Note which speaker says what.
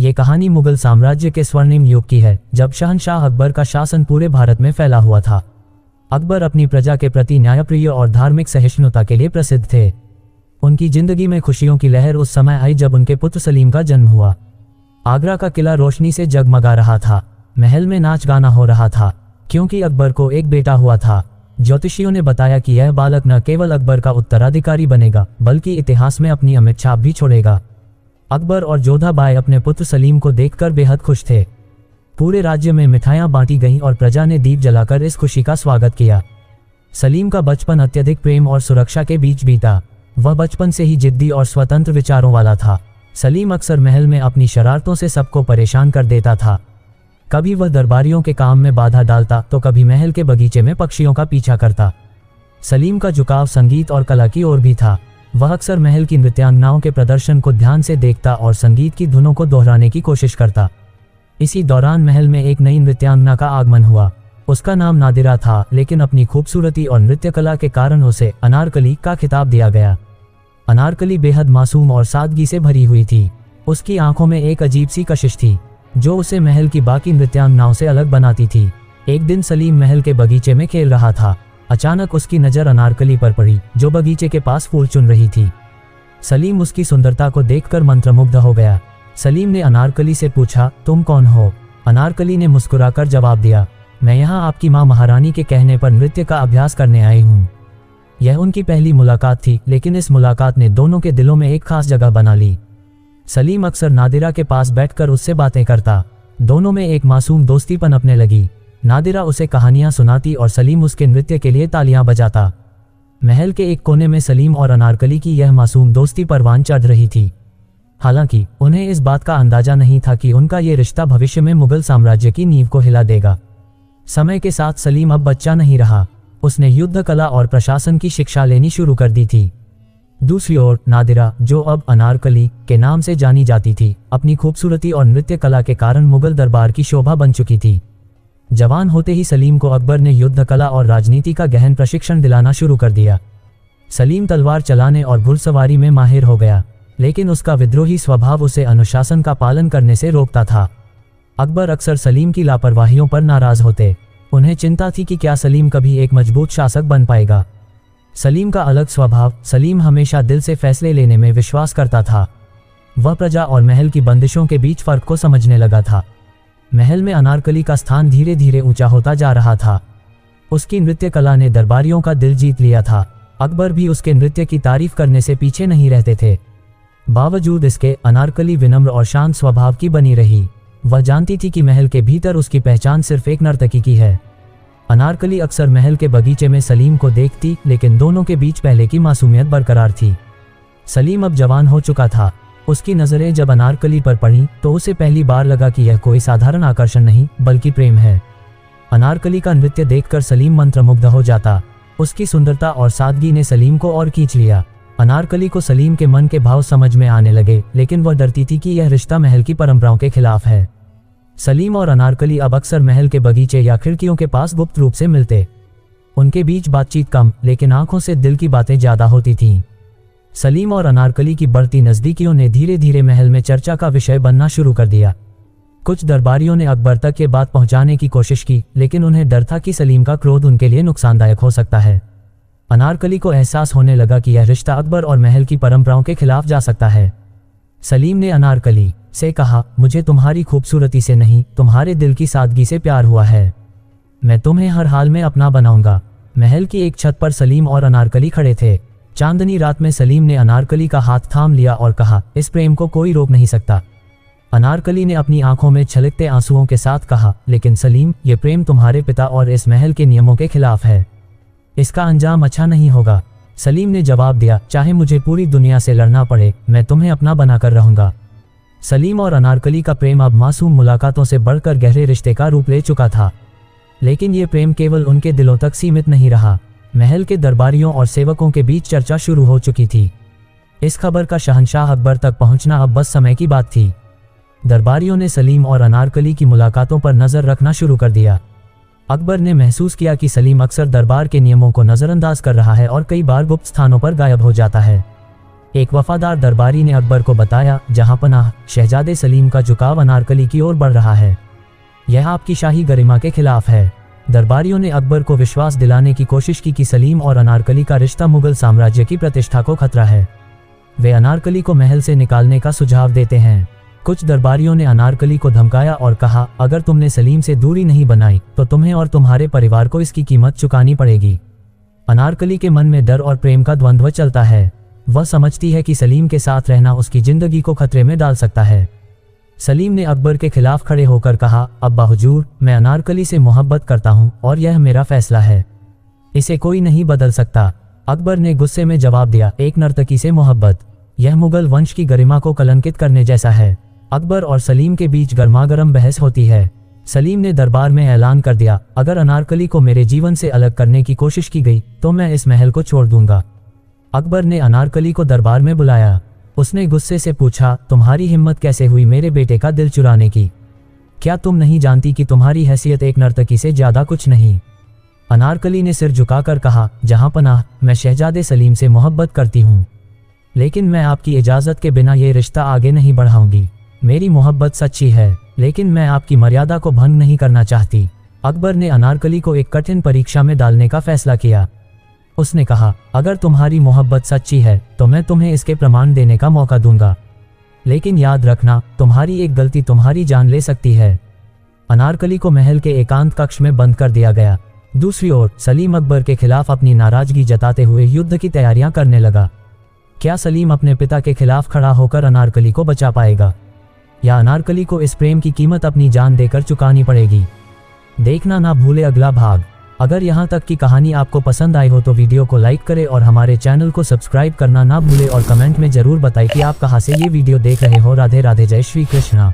Speaker 1: ये कहानी मुगल साम्राज्य के स्वर्णिम युग की है, जब शहंशाह अकबर का शासन पूरे भारत में फैला हुआ था। अकबर अपनी प्रजा के प्रति न्यायप्रिय और धार्मिक सहिष्णुता के लिए प्रसिद्ध थे। उनकी जिंदगी में खुशियों की लहर उस समय आई जब उनके पुत्र सलीम का जन्म हुआ। आगरा का किला रोशनी से जगमगा रहा था। महल में नाच गाना हो रहा था, क्योंकि अकबर को एक बेटा हुआ था। ज्योतिषियों ने बताया कि यह बालक न केवल अकबर का उत्तराधिकारी बनेगा, बल्कि इतिहास में अपनी अमिट छाप भी छोड़ेगा। अकबर और जोधा बाई अपने पुत्र सलीम को देखकर बेहद खुश थे। पूरे राज्य में मिठाइयां बांटी गईं और प्रजा ने दीप जलाकर इस खुशी का स्वागत किया। सलीम का बचपन अत्यधिक प्रेम और सुरक्षा के बीच बीता। वह बचपन से ही जिद्दी और स्वतंत्र विचारों वाला था। सलीम अक्सर महल में अपनी शरारतों से सबको परेशान कर देता था। कभी वह दरबारियों के काम में बाधा डालता तो कभी महल के बगीचे में पक्षियों का पीछा करता। सलीम का झुकाव संगीत और कला की ओर भी था। वह अक्सर महल की नृत्यांगनाओं के प्रदर्शन को ध्यान से देखता और संगीत की धुनों को दोहराने की कोशिश करता। इसी दौरान महल में एक नई नृत्यांगना का आगमन हुआ। उसका नाम नादिरा था, लेकिन अपनी खूबसूरती और नृत्य कला के कारण उसे अनारकली का खिताब दिया गया। अनारकली बेहद मासूम और सादगी से भरी हुई थी। उसकी आंखों में एक अजीब सी कशिश थी, जो उसे महल की बाकी नृत्यांगनाओं से अलग बनाती थी। एक दिन सलीम महल के बगीचे में खेल रहा था। अचानक उसकी नज़र अनारकली पर पड़ी, जो बगीचे के पास फूल चुन रही थी। सलीम उसकी सुंदरता को देखकर मंत्रमुग्ध हो गया। सलीम ने अनारकली से पूछा, तुम कौन हो? अनारकली ने मुस्कुराकर जवाब दिया, मैं यहाँ आपकी माँ महारानी के कहने पर नृत्य का अभ्यास करने आई हूँ। यह उनकी पहली मुलाकात थी, लेकिन इस मुलाकात ने दोनों के दिलों में एक खास जगह बना ली। सलीम अक्सर नादिरा के पास बैठकर उससे बातें करता। दोनों में एक मासूम दोस्ती पनपने लगी। नादिरा उसे कहानियां सुनाती और सलीम उसके नृत्य के लिए तालियां बजाता। महल के एक कोने में सलीम और अनारकली की यह मासूम दोस्ती परवान चढ़ रही थी। हालांकि उन्हें इस बात का अंदाजा नहीं था कि उनका ये रिश्ता भविष्य में मुगल साम्राज्य की नींव को हिला देगा। समय के साथ सलीम अब बच्चा नहीं रहा। उसने युद्ध कला और प्रशासन की शिक्षा लेनी शुरू कर दी थी। दूसरी ओर नादिरा, जो अब अनारकली के नाम से जानी जाती थी, अपनी खूबसूरती और नृत्य कला के कारण मुगल दरबार की शोभा बन चुकी थी। जवान होते ही सलीम को अकबर ने युद्ध कला और राजनीति का गहन प्रशिक्षण दिलाना शुरू कर दिया। सलीम तलवार चलाने और घुड़सवारी में माहिर हो गया, लेकिन उसका विद्रोही स्वभाव उसे अनुशासन का पालन करने से रोकता था। अकबर अक्सर सलीम की लापरवाहियों पर नाराज होते। उन्हें चिंता थी कि क्या सलीम कभी एक मजबूत शासक बन पाएगा। सलीम का अलग स्वभाव। सलीम हमेशा दिल से फैसले लेने में विश्वास करता था। वह प्रजा और महल की बंदिशों के बीच फर्क को समझने लगा था। महल में अनारकली का स्थान धीरे धीरे ऊंचा होता जा रहा था। उसकी नृत्य कला ने दरबारियों का दिल जीत लिया था। अकबर भी उसके नृत्य की तारीफ करने से पीछे नहीं रहते थे। बावजूद इसके अनारकली विनम्र और शांत स्वभाव की बनी रही। वह जानती थी कि महल के भीतर उसकी पहचान सिर्फ एक नर्तकी की है। अनारकली अक्सर महल के बगीचे में सलीम को देखती, लेकिन दोनों के बीच पहले की मासूमियत बरकरार थी। सलीम अब जवान हो चुका था। उसकी नज़रें जब अनारकली पर पड़ी तो उसे पहली बार लगा कि यह कोई साधारण आकर्षण नहीं, बल्कि प्रेम है। अनारकली का नृत्य देखकर सलीम मंत्रमुग्ध हो जाता। उसकी सुंदरता और सादगी ने सलीम को और खींच लिया। अनारकली को सलीम के मन के भाव समझ में आने लगे, लेकिन वह डरती थी कि यह रिश्ता महल की परंपराओं के खिलाफ है। सलीम और अनारकली अब अक्सर महल के बगीचे या खिड़कियों के पास गुप्त रूप से मिलते। उनके बीच बातचीत कम, लेकिन आंखों से दिल की बातें ज्यादा होती थीं। सलीम और अनारकली की बढ़ती नजदीकियों ने धीरे धीरे महल में चर्चा का विषय बनना शुरू कर दिया। कुछ दरबारियों ने अकबर तक ये बात पहुंचाने की कोशिश की, लेकिन उन्हें डर था कि सलीम का क्रोध उनके लिए नुकसानदायक हो सकता है। अनारकली को एहसास होने लगा कि यह रिश्ता अकबर और महल की परंपराओं के खिलाफ जा सकता है। सलीम ने अनारकली से कहा, मुझे तुम्हारी खूबसूरती से नहीं, तुम्हारे दिल की सादगी से प्यार हुआ है। मैं तुम्हें हर हाल में अपना बनाऊंगा। महल की एक छत पर सलीम और अनारकली खड़े थे। चांदनी रात में सलीम ने अनारकली का हाथ थाम लिया और कहा, इस प्रेम को कोई रोक नहीं सकता। अनारकली ने अपनी आंखों में छलकते आंसुओं के साथ कहा, लेकिन सलीम, ये प्रेम तुम्हारे पिता और इस महल के नियमों के खिलाफ है। इसका अंजाम अच्छा नहीं होगा। सलीम ने जवाब दिया, चाहे मुझे पूरी दुनिया से लड़ना पड़े, मैं तुम्हें अपना बनाकर रहूंगा। सलीम और अनारकली का प्रेम अब मासूम मुलाकातों से बढ़कर गहरे रिश्ते का रूप ले चुका था। लेकिन ये प्रेम केवल उनके दिलों तक सीमित नहीं रहा। महल के दरबारियों और सेवकों के बीच चर्चा शुरू हो चुकी थी। इस खबर का शहंशाह अकबर तक पहुंचना अब बस समय की बात थी। दरबारियों ने सलीम और अनारकली की मुलाकातों पर नजर रखना शुरू कर दिया। अकबर ने महसूस किया कि सलीम अक्सर दरबार के नियमों को नजरअंदाज कर रहा है और कई बार गुप्त स्थानों पर गायब हो जाता है। एक वफादार दरबारी ने अकबर को बताया, जहां पनाह शहजादे सलीम का झुकाव अनारकली की ओर बढ़ रहा है। यह आपकी शाही गरिमा के खिलाफ है। दरबारियों ने अकबर को विश्वास दिलाने की कोशिश की कि सलीम और अनारकली का रिश्ता मुगल साम्राज्य की प्रतिष्ठा को खतरा है। वे अनारकली को महल से निकालने का सुझाव देते हैं। कुछ दरबारियों ने अनारकली को धमकाया और कहा, अगर तुमने सलीम से दूरी नहीं बनाई तो तुम्हें और तुम्हारे परिवार को इसकी कीमत चुकानी पड़ेगी। अनारकली के मन में डर और प्रेम का द्वंद्व चलता है। वह समझती है कि सलीम के साथ रहना उसकी जिंदगी को खतरे में डाल सकता है। सलीम ने अकबर के खिलाफ खड़े होकर कहा, अब्बा हुजूर, मैं अनारकली से मोहब्बत करता हूँ और यह मेरा फैसला है। इसे कोई नहीं बदल सकता। अकबर ने गुस्से में जवाब दिया, एक नर्तकी से मोहब्बत, यह मुगल वंश की गरिमा को कलंकित करने जैसा है। अकबर और सलीम के बीच गर्मागर्म बहस होती है। सलीम ने दरबार में ऐलान कर दिया, अगर अनारकली को मेरे जीवन से अलग करने की कोशिश की गई तो मैं इस महल को छोड़ दूंगा। अकबर ने अनारकली को दरबार में बुलाया। उसने गुस्से से पूछा, तुम्हारी हिम्मत कैसे हुई मेरे बेटे का दिल चुराने की? क्या तुम नहीं जानती कि तुम्हारी हैसियत एक नर्तकी से ज्यादा कुछ नहीं? अनारकली ने सिर झुकाकर कहा, जहां पनाह, मैं शहजादे सलीम से मोहब्बत करती हूँ, लेकिन मैं आपकी इजाजत के बिना ये रिश्ता आगे नहीं बढ़ाऊंगी। मेरी मोहब्बत सच्ची है, लेकिन मैं आपकी मर्यादा को भंग नहीं करना चाहती। अकबर ने अनारकली को एक कठिन परीक्षा में डालने का फैसला किया। उसने कहा, अगर तुम्हारी मोहब्बत सच्ची है तो मैं तुम्हें इसके प्रमाण देने का मौका दूंगा, लेकिन याद रखना, तुम्हारी एक गलती तुम्हारी जान ले सकती है। अनारकली को महल के एकांत कक्ष में बंद कर दिया गया। दूसरी ओर सलीम अकबर के खिलाफ अपनी नाराजगी जताते हुए युद्ध की तैयारियां करने लगा। क्या सलीम अपने पिता के खिलाफ खड़ा होकर अनारकली को बचा पाएगा, या अनारकली को इस प्रेम की कीमत अपनी जान देकर चुकानी पड़ेगी? देखना ना भूले अगला भाग। अगर यहाँ तक की कहानी आपको पसंद आई हो तो वीडियो को लाइक करें और हमारे चैनल को सब्सक्राइब करना ना भूले और कमेंट में जरूर बताएं कि आप कहाँ से ये वीडियो देख रहे हो। राधे राधे, जय श्री कृष्णा।